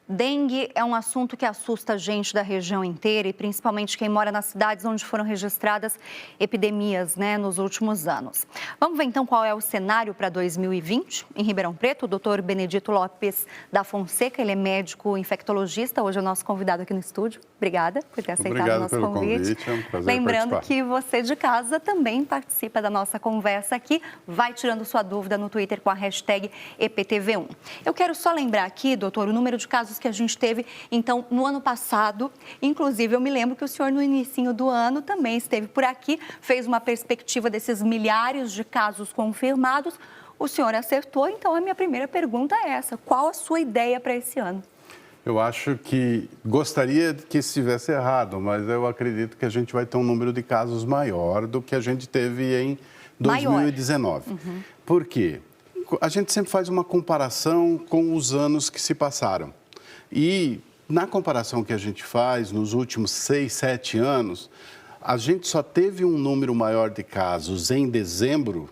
Dengue é um assunto que assusta a gente da região inteira e principalmente quem mora nas cidades onde foram registradas epidemias, nos últimos anos. Vamos ver então qual é o cenário para 2020 em Ribeirão Preto. O doutor Benedito Lopes da Fonseca, ele é médico infectologista, hoje é o nosso convidado aqui no estúdio. Obrigada por ter aceitado o nosso convite. É um prazer Lembrando participar. que você de casa também participa da nossa conversa aqui, vai tirando sua dúvida no Twitter com a hashtag EPTV1. Eu quero só lembrar aqui, doutor, o número de casos que a gente teve, então, no ano passado. Inclusive, eu me lembro que o senhor, no inicinho do ano, também esteve por aqui, fez uma perspectiva desses milhares de casos confirmados. O senhor acertou, então a minha primeira pergunta é essa: qual a sua ideia para esse ano? Eu acho que gostaria que estivesse errado, mas eu acredito que a gente vai ter um número de casos maior do que a gente teve em 2019. Por quê? A gente sempre faz uma comparação com os anos que se passaram. E na comparação que a gente faz nos últimos 6, 7 anos, a gente só teve um número maior de casos em dezembro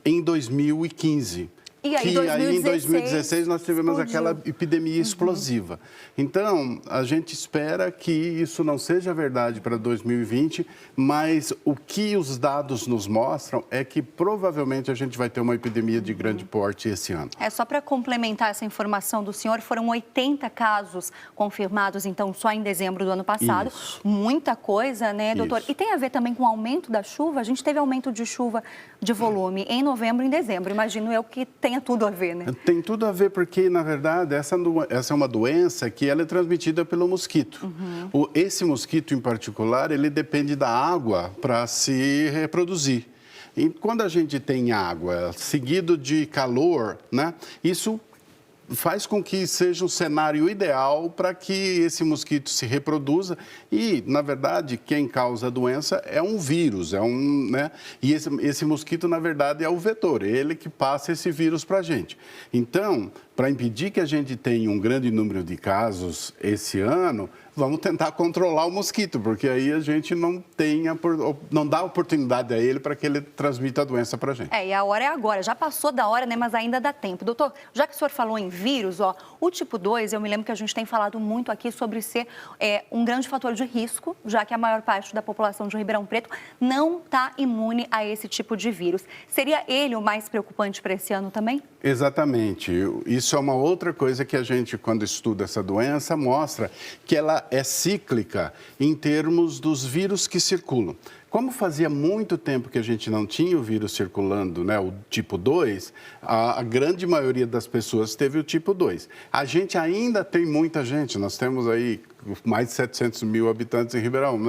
em 2015. E aí, em 2016 nós tivemos explodiu. aquela epidemia explosiva. Então, a gente espera que isso não seja verdade para 2020, mas o que os dados nos mostram é que provavelmente a gente vai ter uma epidemia de grande porte esse ano. Só para complementar essa informação do senhor, foram 80 casos confirmados, então, só em dezembro do ano passado. Isso. Muita coisa, né, doutor? Isso. E tem a ver também com o aumento da chuva? A gente teve aumento de chuva de volume em novembro e em dezembro. Imagino eu que tenha tudo a ver, né? Tem tudo a ver porque, na verdade, essa é uma doença que ela é transmitida pelo mosquito. Esse mosquito, em particular, ele depende da água para se reproduzir. E quando a gente tem água seguido de calor, isso faz com que seja um cenário ideal para que esse mosquito se reproduza e, na verdade, quem causa a doença é um vírus, e esse mosquito, na verdade, é o vetor, ele que passa esse vírus para a gente. Então, para impedir que a gente tenha um grande número de casos esse ano, vamos tentar controlar o mosquito, porque aí a gente não dá oportunidade a ele para que ele transmita a doença para a gente. E a hora é agora. Já passou da hora, né? Mas ainda dá tempo. Doutor, já que o senhor falou em vírus, o tipo 2, eu me lembro que a gente tem falado muito aqui sobre ser um grande fator de risco, já que a maior parte da população de Ribeirão Preto não está imune a esse tipo de vírus. Seria ele o mais preocupante para esse ano também? Exatamente. Isso é uma outra coisa que a gente, quando estuda essa doença, mostra que ela é cíclica em termos dos vírus que circulam. Como fazia muito tempo que a gente não tinha o vírus circulando, o tipo 2, a grande maioria das pessoas teve o tipo 2. A gente ainda tem muita gente, nós temos aí mais de 700 mil habitantes em Ribeirão,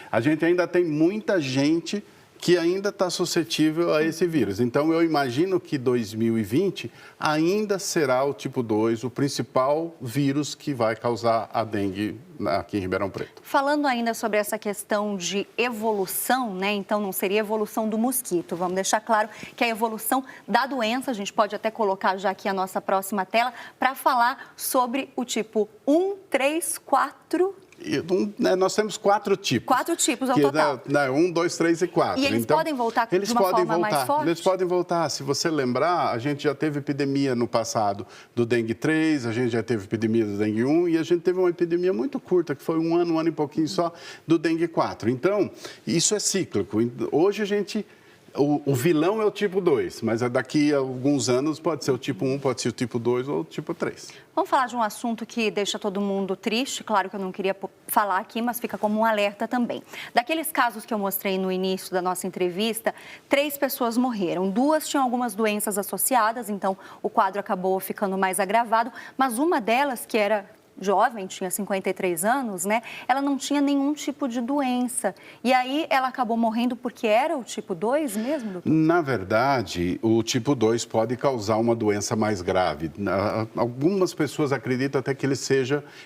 A gente ainda tem muita gente que ainda está suscetível a esse vírus. Então, eu imagino que 2020 ainda será o tipo 2, o principal vírus que vai causar a dengue aqui em Ribeirão Preto. Falando ainda sobre essa questão de evolução, então não seria evolução do mosquito. Vamos deixar claro que a evolução da doença, a gente pode até colocar já aqui a nossa próxima tela, para falar sobre o tipo 1, 3, 4... Nós temos 4 tipos. 4 tipos ao total. 1, 2, 3 e 4. E eles podem voltar de uma forma mais forte? Eles podem voltar. Se você lembrar, a gente já teve epidemia no passado do dengue 3, a gente já teve epidemia do dengue 1 e a gente teve uma epidemia muito curta, que foi um ano e pouquinho só, do dengue 4. Então, isso é cíclico. Hoje a gente... O vilão é o tipo 2, mas daqui a alguns anos pode ser o tipo 1, pode ser o tipo 2 ou o tipo 3. Vamos falar de um assunto que deixa todo mundo triste, claro que eu não queria falar aqui, mas fica como um alerta também. Daqueles casos que eu mostrei no início da nossa entrevista, 3 pessoas morreram, 2 tinham algumas doenças associadas, então o quadro acabou ficando mais agravado, mas uma delas, que era jovem, tinha 53 anos, ela não tinha nenhum tipo de doença. E aí ela acabou morrendo porque era o tipo 2 mesmo, doutor? Na verdade, o tipo 2 pode causar uma doença mais grave. Algumas pessoas acreditam até que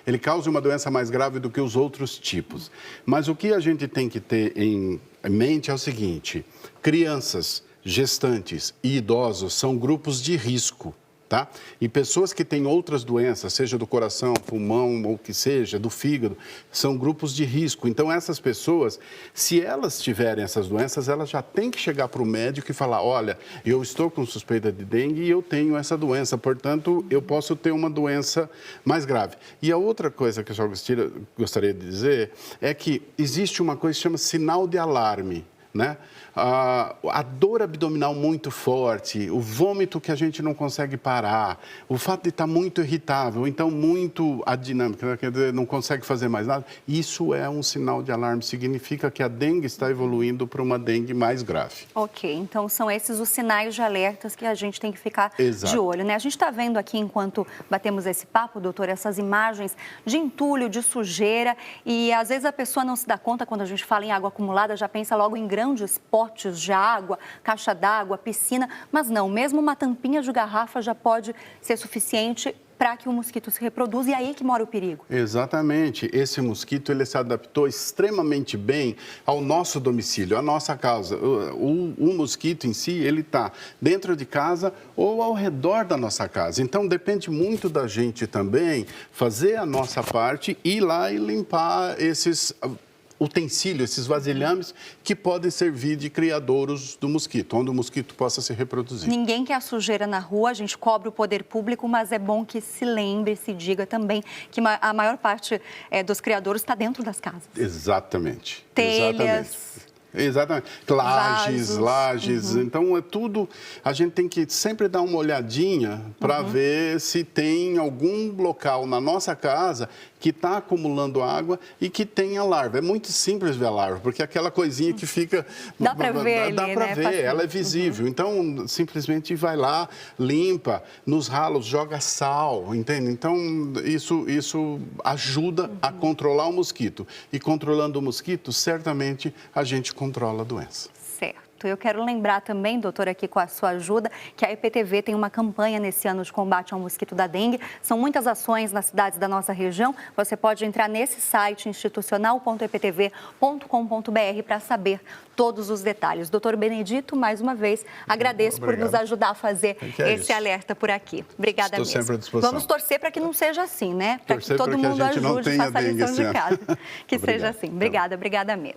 ele cause uma doença mais grave do que os outros tipos. Mas o que a gente tem que ter em mente é o seguinte: crianças, gestantes e idosos são grupos de risco. Tá? E pessoas que têm outras doenças, seja do coração, pulmão ou que seja, do fígado, são grupos de risco. Então, essas pessoas, se elas tiverem essas doenças, elas já têm que chegar para o médico e falar, olha, eu estou com suspeita de dengue e eu tenho essa doença, portanto, eu posso ter uma doença mais grave. E a outra coisa que eu só gostaria de dizer é que existe uma coisa que chama sinal de alarme. Né? A dor abdominal muito forte, o vômito que a gente não consegue parar, o fato de estar muito irritável, então muito adinâmica, quer dizer, não consegue fazer mais nada, isso é um sinal de alarme, significa que a dengue está evoluindo para uma dengue mais grave. Ok, então são esses os sinais de alertas que a gente tem que ficar de olho, né? A gente está vendo aqui, enquanto batemos esse papo, doutor, essas imagens de entulho, de sujeira, e às vezes a pessoa não se dá conta, quando a gente fala em água acumulada, já pensa logo em grandes potes de água, caixa d'água, piscina, mas não, mesmo uma tampinha de garrafa já pode ser suficiente para que o mosquito se reproduza, e aí que mora o perigo. Exatamente. Esse mosquito, ele se adaptou extremamente bem ao nosso domicílio, à nossa casa. O mosquito em si, ele está dentro de casa ou ao redor da nossa casa. Então, depende muito da gente também fazer a nossa parte, ir lá e limpar esses utensílios, esses vasilhames que podem servir de criadouros do mosquito, onde o mosquito possa se reproduzir. Ninguém quer sujeira na rua, a gente cobra o poder público, mas é bom que se lembre, se diga também que a maior parte dos criadouros está dentro das casas. Exatamente. Telhas. Exatamente. Lajes. Então, é tudo... A gente tem que sempre dar uma olhadinha para ver se tem algum local na nossa casa que está acumulando água e que tem a larva. É muito simples ver a larva, porque é aquela coisinha que fica... Dá para ver Dá para ver, ela é visível. Então, simplesmente vai lá, limpa, nos ralos, joga sal, entende? Então, isso ajuda a controlar o mosquito. E controlando o mosquito, certamente a gente controla a doença. Certo. Eu quero lembrar também, doutor, aqui com a sua ajuda, que a EPTV tem uma campanha nesse ano de combate ao mosquito da dengue. São muitas ações nas cidades da nossa região. Você pode entrar nesse site institucional.eptv.com.br para saber todos os detalhes. Doutor Benedito, mais uma vez, agradeço por nos ajudar a fazer esse alerta por aqui. Obrigada mesmo. Estou sempre à disposição. Vamos torcer para que não seja assim, né? Para que todo mundo ajude e faça a lição de casa. Que seja assim. Obrigada mesmo.